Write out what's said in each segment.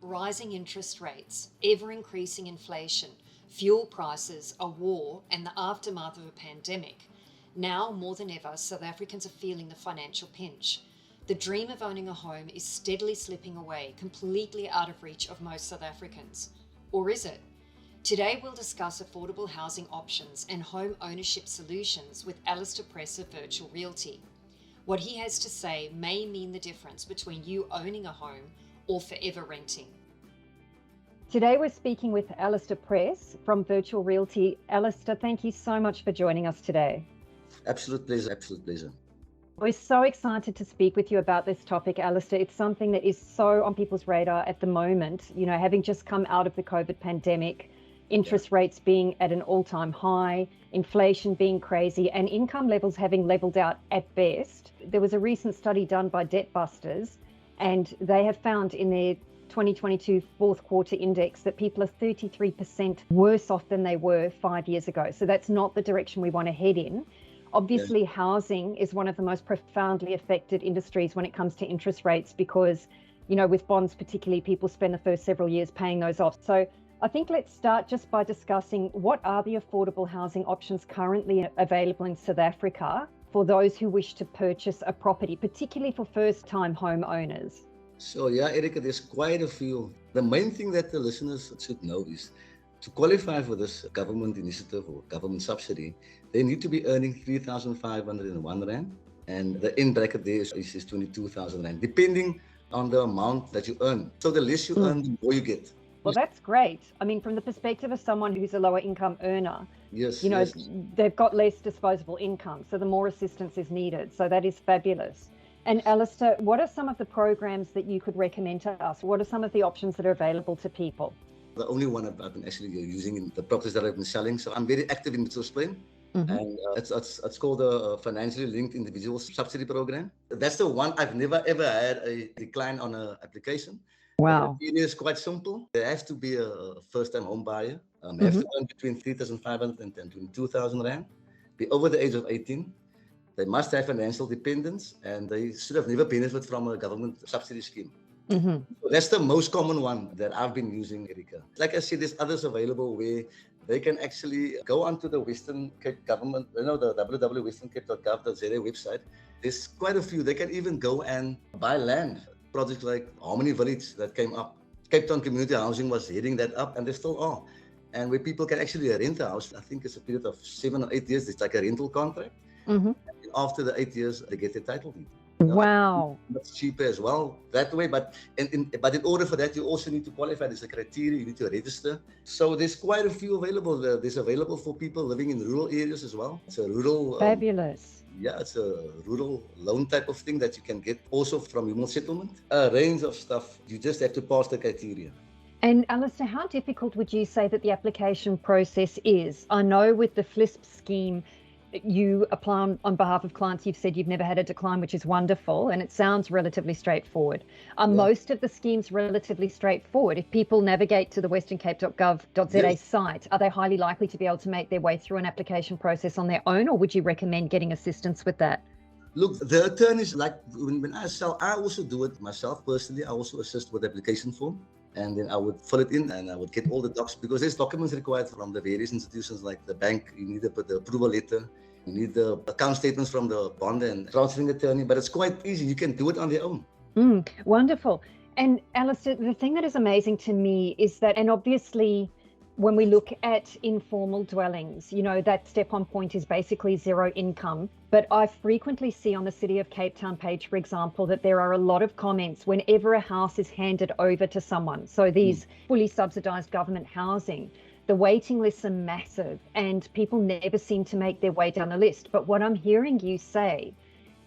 rising interest rates, ever-increasing inflation, fuel prices, a war, and the aftermath of a pandemic, now more than ever, South Africans are feeling the financial pinch. The dream of owning a home is steadily slipping away, completely out of reach of most South Africans. Or is it? Today we'll discuss affordable housing options and home ownership solutions with Alistair Press of Virtual Realty. What he has to say may mean the difference between you owning a home or forever renting. Today we're speaking with Alistair Press from Virtual Realty. Alistair, thank you so much for joining us today. Absolute pleasure, absolute pleasure. We're so excited to speak with you about this topic, Alistair. It's something that is so on people's radar at the moment, having just come out of the COVID pandemic, interest rates being at an all-time high, inflation being crazy, and income levels having leveled out at best. There was a recent study done by Debt Busters, and they have found in their 2022 fourth quarter index that people are 33% worse off than they were 5 years ago. So that's not the direction we want to head in. Obviously, housing is one of the most profoundly affected industries when it comes to interest rates because, with bonds particularly, people spend the first several years paying those off. So I think let's start just by discussing what are the affordable housing options currently available in South Africa for those who wish to purchase a property, particularly for first-time home owners. So Erica, there's quite a few. The main thing that the listeners should know is to qualify for this government initiative or government subsidy, they need to be earning 3,501 Rand, and the end bracket there is 22,000 Rand, depending on the amount that you earn. So the less you earn, the more you get. Well, that's great. I mean, from the perspective of someone who's a lower income earner, they've got less disposable income, so the more assistance is needed. So that is fabulous. And Alistair, what are some of the programs that you could recommend to us? What are some of the options that are available to people? The only one I've been actually using in the properties that I've been selling. So I'm very active in Mitchell's Plain. And it's called the Financially Linked Individual Subsidy Program. That's the one I've never ever had a decline on an application. Wow. The criteria is quite simple. There has to be a first-time home buyer. Have to earn between 3,500 and 22,000 Rand. Be over the age of 18. They must have financial dependence, and they should have never benefited from a government subsidy scheme. So that's the most common one that I've been using, Erika. Like I said, there's others available where they can actually go onto the Western Cape government, the www.westerncape.gov.za website. There's quite a few. They can even go and buy land. Projects like Harmony Village that came up. Cape Town Community Housing was heading that up, and they still are. And where people can actually rent a house, I think it's a period of 7 or 8 years. It's like a rental contract. And after the 8 years, they get their title deed. Wow. That's cheaper as well that way. But in order for that, you also need to qualify. There's a criteria. You need to register. So there's quite a few available. There's available for people living in rural areas as well. It's a rural... Fabulous. It's a rural loan type of thing that you can get also from human settlement. A range of stuff. You just have to pass the criteria. And Alistair, how difficult would you say that the application process is? I know with the FLISP scheme, you apply on behalf of clients. You've said you've never had a decline, which is wonderful, and it sounds relatively straightforward. Are most of the schemes relatively straightforward? If people navigate to the westerncape.gov.za site, are they highly likely to be able to make their way through an application process on their own, or would you recommend getting assistance with that? Look, the attorneys, like when I sell, I also do it myself personally. I also assist with the application form. And then I would fill it in and I would get all the docs, because there's documents required from the various institutions like the bank. You need to put the approval letter. You need the account statements from the bond and transferring attorney, but it's quite easy. You can do it on your own. Wonderful. And Alistair, the thing that is amazing to me is that, and obviously when we look at informal dwellings, that step-on point is basically zero income. But I frequently see on the City of Cape Town page, for example, that there are a lot of comments whenever a house is handed over to someone. So these fully subsidized government housing, the waiting lists are massive and people never seem to make their way down the list. But what I'm hearing you say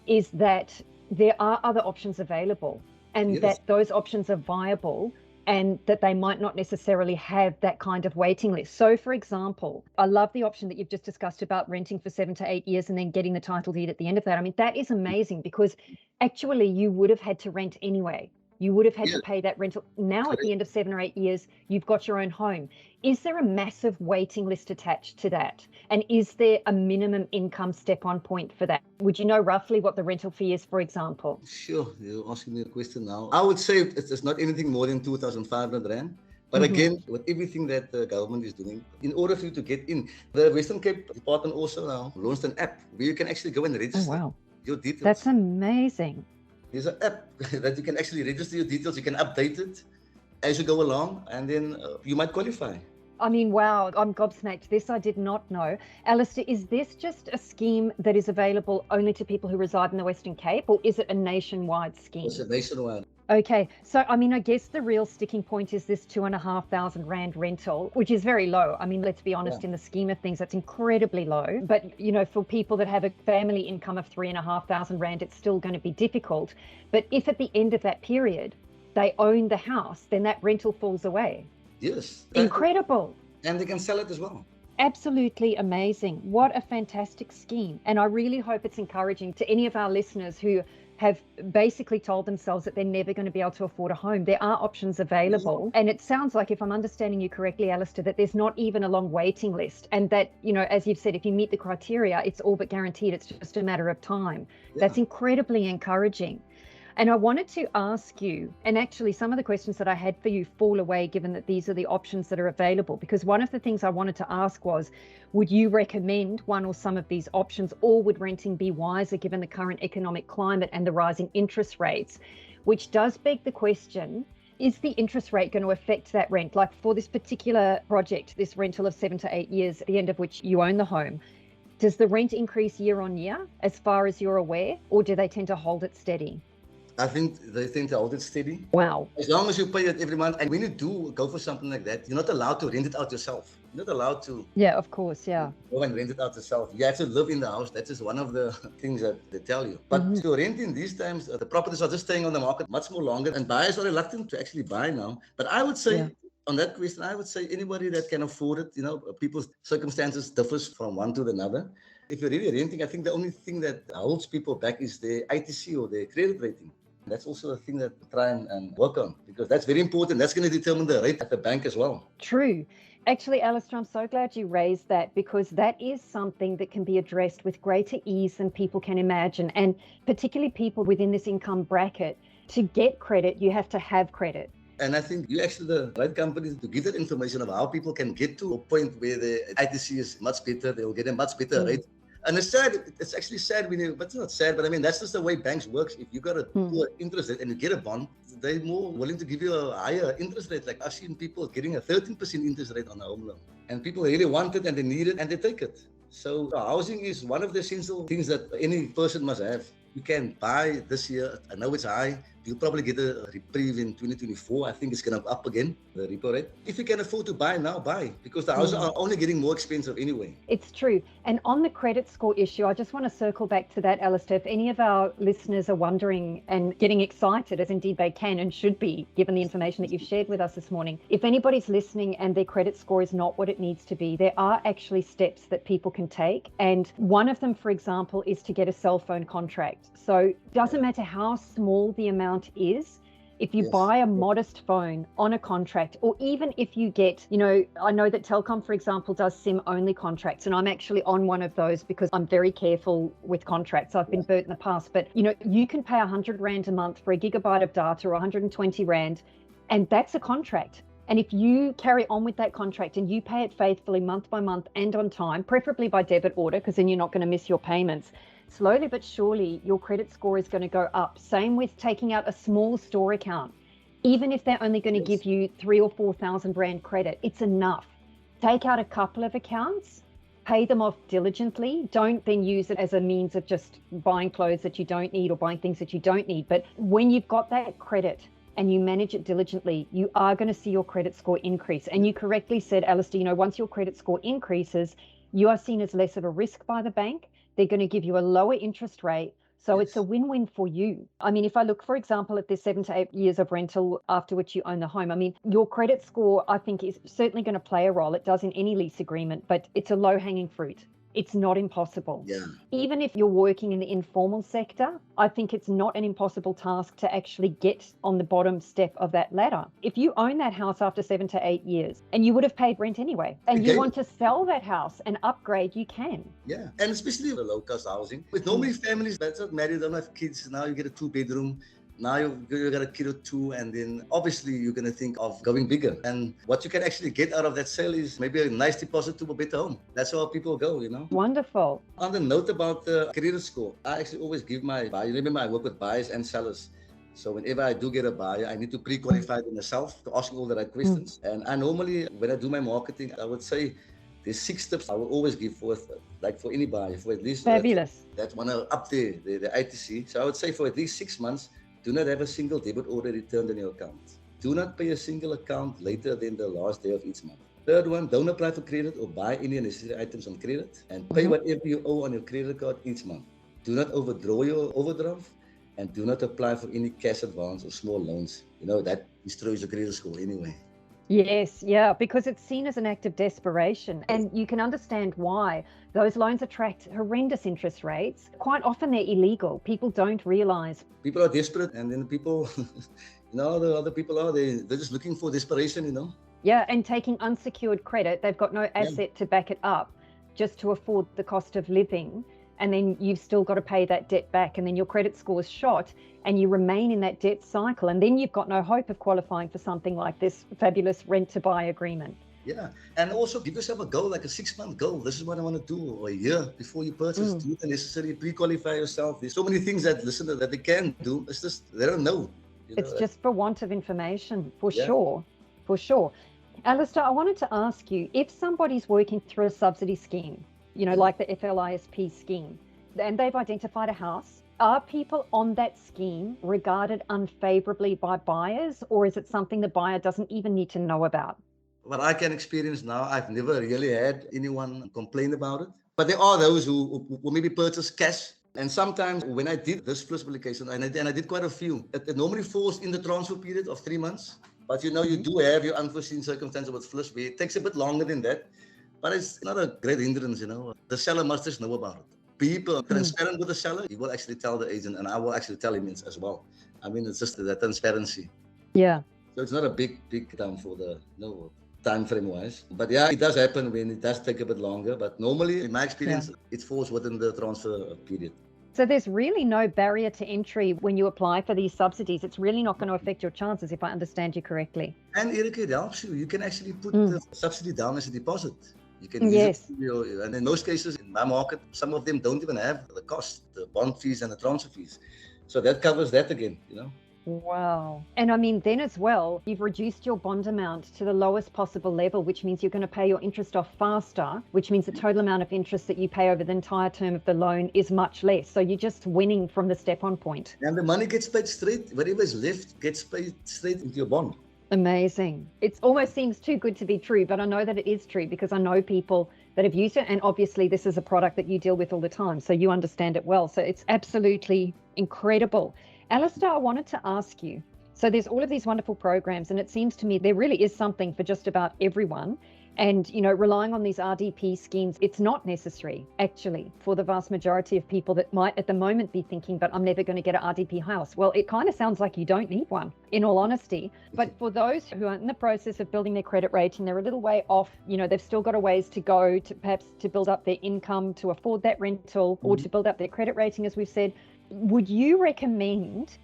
is that there are other options available and that those options are viable, and that they might not necessarily have that kind of waiting list. So, for example, I love the option that you've just discussed about renting for 7 to 8 years and then getting the title deed at the end of that. I mean, that is amazing, because actually you would have had to rent anyway. You would have had Yeah, to pay that rental. Now, at correct. the end of 7 or 8 years, you've got your own home. Is there a massive waiting list attached to that? And is there a minimum income step-on point for that? Would you know roughly what the rental fee is, for example? Sure, you're asking me a question now. I would say it's not anything more than 2,500 Rand. But Mhm. again, with everything that the government is doing, in order for you to get in, the Western Cape Department also now launched an app where you can actually go and Oh, register wow. your details. That's amazing. There's an app that you can actually register your details. You can update it as you go along, and then you might qualify. I mean, wow, I'm gobsmacked. This I did not know. Alistair, is this just a scheme that is available only to people who reside in the Western Cape, or is it a nationwide scheme? It's a nationwide. Okay, so I mean, I guess the real sticking point is this 2,500 Rand rental, which is very low. I mean, let's be honest, in the scheme of things, that's incredibly low. But, you know, for people that have a family income of 3,500 Rand, it's still going to be difficult. But if at the end of that period they own the house, then that rental falls away. Yes. Incredible. And they can sell it as well. Absolutely amazing. What a fantastic scheme. And I really hope it's encouraging to any of our listeners who have basically told themselves that they're never going to be able to afford a home. There are options available. And it sounds like, if I'm understanding you correctly, Alistair, that there's not even a long waiting list. And that, you know, as you've said, if you meet the criteria, it's all but guaranteed. It's just a matter of time. That's incredibly encouraging. And I wanted to ask you, and actually some of the questions that I had for you fall away given that these are the options that are available, because one of the things I wanted to ask was, would you recommend one or some of these options, or would renting be wiser given the current economic climate and the rising interest rates? Which does beg the question, is the interest rate going to affect that rent? Like for this particular project, this rental of 7 to 8 years, at the end of which you own the home, does the rent increase year on year as far as you're aware, or do they tend to hold it steady? I think they tend to hold it steady. Wow. As long as you pay it every month. And when you do go for something like that, you're not allowed to rent it out yourself. You're not allowed to Yeah, of course. Yeah. go and rent it out yourself. You have to live in the house. That is one of the things that they tell you. But to rent in these times, the properties are just staying on the market much more longer, and buyers are reluctant to actually buy now. But I would say, on that question, I would say anybody that can afford it, you know, people's circumstances differs from one to another. If you're really renting, I think the only thing that holds people back is their ITC or their credit rating. That's also a thing that we try and work on, because that's very important. That's going to determine the rate at the bank as well. True. Actually, Alistair, I'm so glad you raised that, because that is something that can be addressed with greater ease than people can imagine. And particularly people within this income bracket, to get credit, you have to have credit. And I think you actually the right company to give that information of how people can get to a point where the ITC is much better. They will get a much better rate. And it's sad. It's actually sad when but it's not sad. But I mean, that's just the way banks works. If you got a poor interest rate and you get a bond, they're more willing to give you a higher interest rate. Like I've seen people getting a 13% interest rate on a home loan, and people really want it and they need it and they take it. So housing is one of the essential things that any person must have. You can buy this year. I know it's high. You'll probably get a reprieve in 2024. I think it's going to up again, the repo rate. If you can afford to buy now, buy, because the houses are only getting more expensive anyway. It's true. And on the credit score issue, I just want to circle back to that, Alistair. If any of our listeners are wondering and getting excited, as indeed they can and should be, given the information that you've shared with us this morning, if anybody's listening and their credit score is not what it needs to be, there are actually steps that people can take. And one of them, for example, is to get a cell phone contract. So it doesn't matter how small the amount is. If you buy a modest phone on a contract, or even if you get, you know, I know that Telkom, for example, does SIM only contracts, and I'm actually on one of those because I'm very careful with contracts. I've been burnt in the past, but you know, you can pay 100 Rand a month for a gigabyte of data, or 120 Rand, and that's a contract. And if you carry on with that contract and you pay it faithfully month by month and on time, preferably by debit order, because then you're not going to miss your payments, slowly but surely your credit score is going to go up. Same with taking out a small store account. Even if they're only going to give you 3,000 or 4,000 Rand credit, it's enough. Take out a couple of accounts, pay them off diligently. Don't then use it as a means of just buying clothes that you don't need or buying things that you don't need. But when you've got that credit and you manage it diligently, you are going to see your credit score increase. And you correctly said, Alistair, you know, once your credit score increases, you are seen as less of a risk by the bank. They're going to give you a lower interest rate. So it's a win-win for you. I mean, if I look, for example, at this 7 to 8 years of rental after which you own the home, I mean, your credit score, I think, is certainly going to play a role. It does in any lease agreement, but it's a low-hanging fruit. it's not impossible. Yeah. Even if you're working in the informal sector, I think it's not an impossible task to actually get on the bottom step of that ladder. If you own that house after 7 to 8 years and you would have paid rent anyway, and you want to sell that house and upgrade, you can. Yeah, and especially the low-cost housing. With normally families that's not married, don't have kids, now you get a 2-bedroom. Now you got a kid or 2, and then obviously you're going to think of going bigger. And what you can actually get out of that sale is maybe a nice deposit to a better home. That's how people go, Wonderful. On the note about the credit score, I actually always give my buyer, remember I work with buyers and sellers. So whenever I do get a buyer, I need to pre-qualify them myself to ask all the right questions. And I normally, when I do my marketing, I would say there's 6 tips I will always give forth, like for any buyer, for at least Fabulous. that want to up the ITC. So I would say for at least 6 months, do not have a single debit order returned on your account. Do not pay a single account later than the last day of each month. Third one, don't apply for credit or buy any necessary items on credit, and pay whatever you owe on your credit card each month. Do not overdraw your overdraft, and do not apply for any cash advance or small loans. That destroys your credit score anyway. Yes, yeah, because it's seen as an act of desperation, and you can understand why. Those loans attract horrendous interest rates. Quite often they're illegal. People don't realize. People are desperate, and then people, the other people are, they're just looking for desperation, Yeah, and taking unsecured credit, they've got no asset to back it up just to afford the cost of living. And then you've still got to pay that debt back, and then your credit score is shot and you remain in that debt cycle, and then you've got no hope of qualifying for something like this fabulous rent to buy agreement. Yeah, and also give yourself a goal, like a 6-month goal. This is what I want to do, or a year before you purchase. Do the necessary, pre-qualify yourself. There's so many things that they can do. It's just they don't know. It's just for want of information, for sure. Alistair, I wanted to ask you, if somebody's working through a subsidy scheme, like the FLISP scheme, and they've identified a house, are people on that scheme regarded unfavorably by buyers, or is it something the buyer doesn't even need to know about? What I can experience now, I've never really had anyone complain about it. But there are those who maybe purchase cash. And sometimes when I did this FLISP application, and I did quite a few, it normally falls in the transfer period of 3 months. But you do have your unforeseen circumstances with FLISP. It takes a bit longer than that. But it's not a great hindrance, The seller must just know about it. People are transparent with the seller. He will actually tell the agent, and I will actually tell him as well. I mean, it's just that transparency. Yeah. So it's not a big time for the time frame wise. But yeah, it does happen when it does take a bit longer. But normally, in my experience, it falls within the transfer period. So there's really no barrier to entry when you apply for these subsidies. It's really not going to affect your chances, if I understand you correctly. And Erika, it helps you. You can actually put the subsidy down as a deposit. You can use it, and in most cases in my market, some of them don't even have the cost, the bond fees and the transfer fees. So that covers that again, Wow. And I mean, then as well, you've reduced your bond amount to the lowest possible level, which means you're going to pay your interest off faster, which means the total amount of interest that you pay over the entire term of the loan is much less. So you're just winning from the step-on point. And the money gets paid straight, whatever is left gets paid straight into your bond. Amazing. It almost seems too good to be true, but I know that it is true because I know people that have used it. And obviously this is a product that you deal with all the time, so you understand it well. So it's absolutely incredible. Alistair, I wanted to ask you, so there's all of these wonderful programs, and it seems to me there really is something for just about everyone. And, relying on these RDP schemes, it's not necessary, actually, for the vast majority of people that might at the moment be thinking, but I'm never going to get an RDP house. Well, it kind of sounds like you don't need one, in all honesty. But for those who are in the process of building their credit rating, they're a little way off, they've still got a ways to go to perhaps to build up their income, to afford that rental, or to build up their credit rating, as we've said. Would you recommend,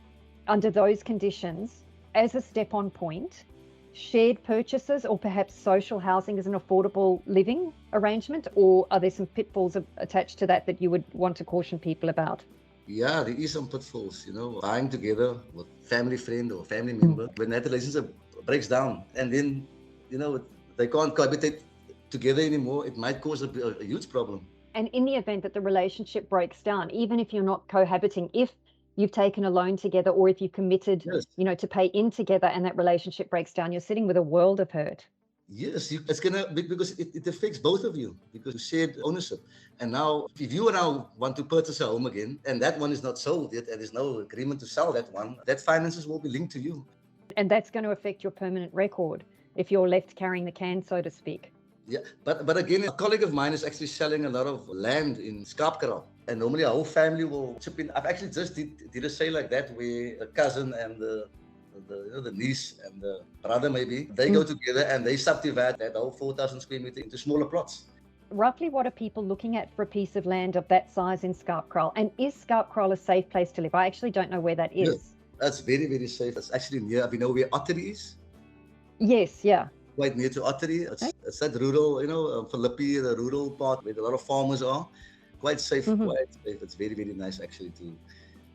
under those conditions, as a step-on point, shared purchases or perhaps social housing as an affordable living arrangement, or are there some pitfalls attached to that you would want to caution people about? Yeah, there is some pitfalls, buying together with family friend or family member. When that relationship breaks down and then, they can't cohabitate together anymore, it might cause a huge problem. And in the event that the relationship breaks down, even if you're not cohabiting, if you've taken a loan together or if you've committed, to pay in together and that relationship breaks down, you're sitting with a world of hurt. Yes, it's going to be because it affects both of you because you shared ownership. And now, if you now want to purchase a home again and that one is not sold yet and there's no agreement to sell that one, that finances will be linked to you. And that's going to affect your permanent record if you're left carrying the can, so to speak. Yeah, but again, a colleague of mine is actually selling a lot of land in Skarpkraal. And normally our whole family will chip in. I've actually just did a sale like that where a cousin and the niece and the brother maybe, they go together and they subdivide that whole 4,000 square meter into smaller plots. Roughly what are people looking at for a piece of land of that size in Skarpkraal? And is Skarpkraal a safe place to live? I actually don't know where that is. Yeah, that's very, very safe. It's actually near, you know where Ottery is? Yes, yeah. Quite near to Ottery. It's that rural, Philippi, the rural part where a lot of farmers are. Quite safe, quite safe. It's very, very nice actually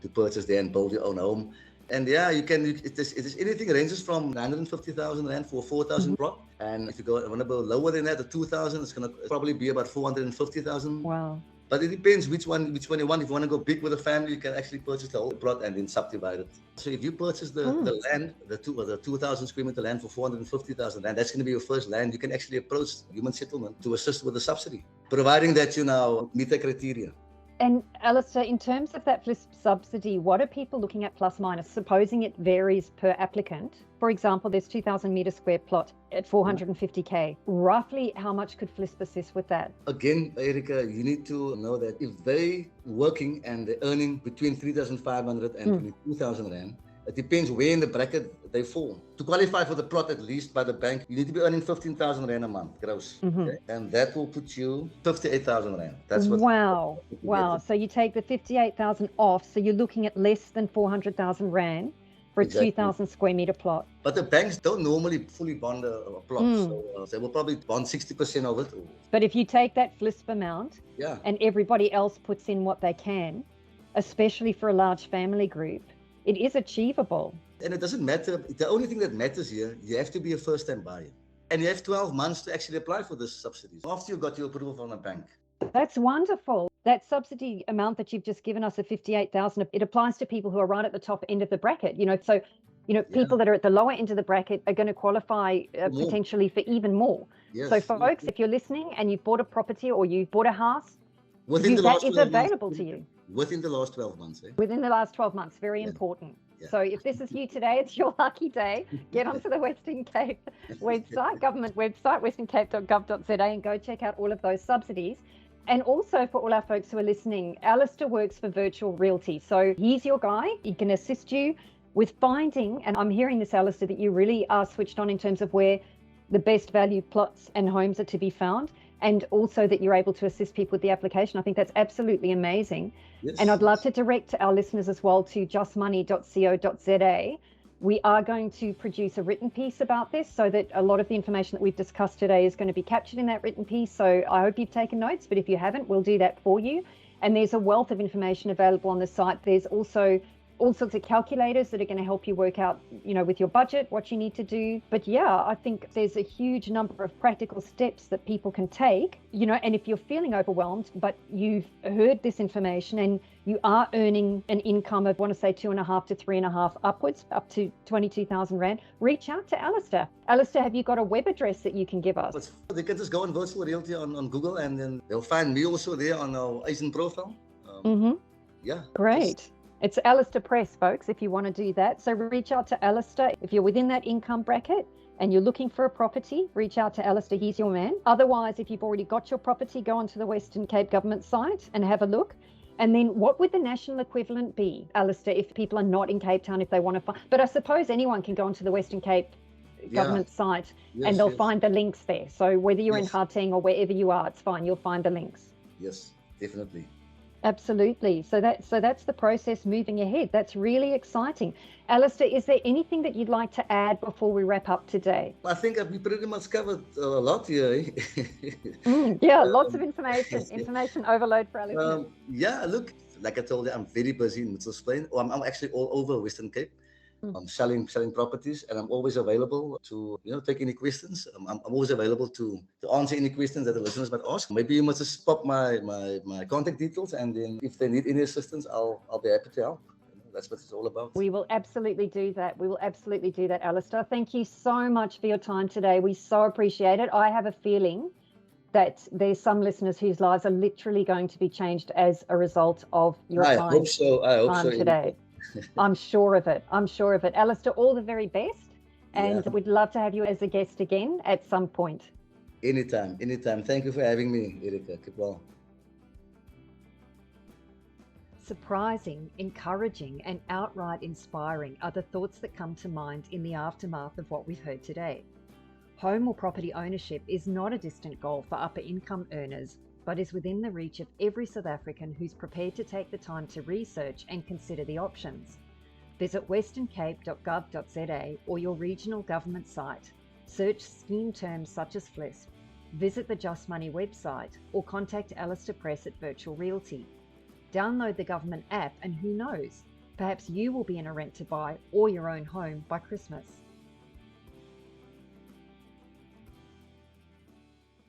to purchase there and build your own home. And yeah, it is anything ranges from 950,000 rand for 4,000 plot. And if you want to go lower than that, the 2,000, it's going to probably be about 450,000. Wow. But it depends which one you want. If you want to go big with a family, you can actually purchase the whole plot and then subdivide it. So if you purchase the land, the 2,000 square meter land for 450,000 rand, that's going to be your first land. You can actually approach human settlement to assist with the subsidy, providing that you now meet the criteria. And Alistair, in terms of that FLISP subsidy, what are people looking at plus minus, supposing it varies per applicant? For example, there's 2,000 meter square plot at 450K. Roughly how much could FLISP assist with that? Again, Erika, you need to know that if they working and they're earning between 3,500 and 22,000 rand, it depends where in the bracket they fall. To qualify for the plot, at least by the bank, you need to be earning 15,000 rand a month gross. Okay? And that will put you 58,000 rand. That's what. Wow. So you take the 58,000 off. So you're looking at less than 400,000 rand for a 2,000 square meter plot. But the banks don't normally fully bond a plot. So they will probably bond 60% of it. But if you take that FLISP amount and everybody else puts in what they can, especially for a large family group, it is achievable. And it doesn't matter. The only thing that matters here, you have to be a first-time buyer. And you have 12 months to actually apply for this subsidy after you got your approval from a bank. That's wonderful. That subsidy amount that you've just given us of 58,000, it applies to people who are right at the top end of the bracket. So people that are at the lower end of the bracket are going to qualify potentially for even more. Yes. So folks, if you're listening and you've bought a property or you've bought a house, that is available to you. Within the last 12 months. Within the last 12 months, very important. Yeah. So if this is you today, it's your lucky day. Get onto the Western Cape website, government website, westerncape.gov.za, and go check out all of those subsidies. And also for all our folks who are listening, Alistair works for Virtual Realty. So he's your guy. He can assist you with finding, and I'm hearing this, Alistair, that you really are switched on in terms of where the best value plots and homes are to be found. And also that you're able to assist people with the application. I think that's absolutely amazing. Yes. And I'd love to direct our listeners as well to justmoney.co.za. We are going to produce a written piece about this so that a lot of the information that we've discussed today is going to be captured in that written piece. So I hope you've taken notes, but if you haven't, we'll do that for you. And there's a wealth of information available on the site. There's also all sorts of calculators that are going to help you work out, with your budget, what you need to do. But yeah, I think there's a huge number of practical steps that people can take, and if you're feeling overwhelmed, but you've heard this information and you are earning an income of, I want to say 2.5 to 3.5 upwards, up to 22,000 Rand, reach out to Alistair. Alistair, have you got a web address that you can give us? They can just go on Virtual Realty on Google, and then they'll find me also there on our Asian profile. Yeah. Great. It's Alistair Press, folks, if you want to do that. So reach out to Alistair. If you're within that income bracket and you're looking for a property, reach out to Alistair. He's your man. Otherwise, if you've already got your property, go onto the Western Cape government site and have a look. And then what would the national equivalent be, Alistair, if people are not in Cape Town, if they want to find? But I suppose anyone can go onto the Western Cape government site and they'll find the links there. So whether you're in Gauteng or wherever you are, it's fine. You'll find the links. Yes, definitely. Absolutely. So that's the process moving ahead. That's really exciting. Alistair, is there anything that you'd like to add before we wrap up today? I think we pretty much covered a lot here. Lots of information overload for our listeners. Look, like I told you, I'm very busy in Mitchells Plain. I'm actually all over Western Cape. I'm selling properties, and I'm always available to take any questions. I'm always available to answer any questions that the listeners might ask. Maybe you must just pop my contact details, and then if they need any assistance, I'll be happy to help. That's what it's all about. We will absolutely do that. Alistair. Thank you so much for your time today. We so appreciate it. I have a feeling that there's some listeners whose lives are literally going to be changed as a result of your time. I hope so today. I'm sure of it. Alistair, all the very best. And we'd love to have you as a guest again at some point. Anytime, anytime. Thank you for having me, Erika. Keep well. Surprising, encouraging, and outright inspiring are the thoughts that come to mind in the aftermath of what we've heard today. Home or property ownership is not a distant goal for upper income earners, but is within the reach of every South African who's prepared to take the time to research and consider the options. Visit westerncape.gov.za or your regional government site. Search scheme terms such as FLISP. Visit the Just Money website or contact Alistair Press at Virtual Realty. Download the government app and who knows, perhaps you will be in a rent to buy or your own home by Christmas.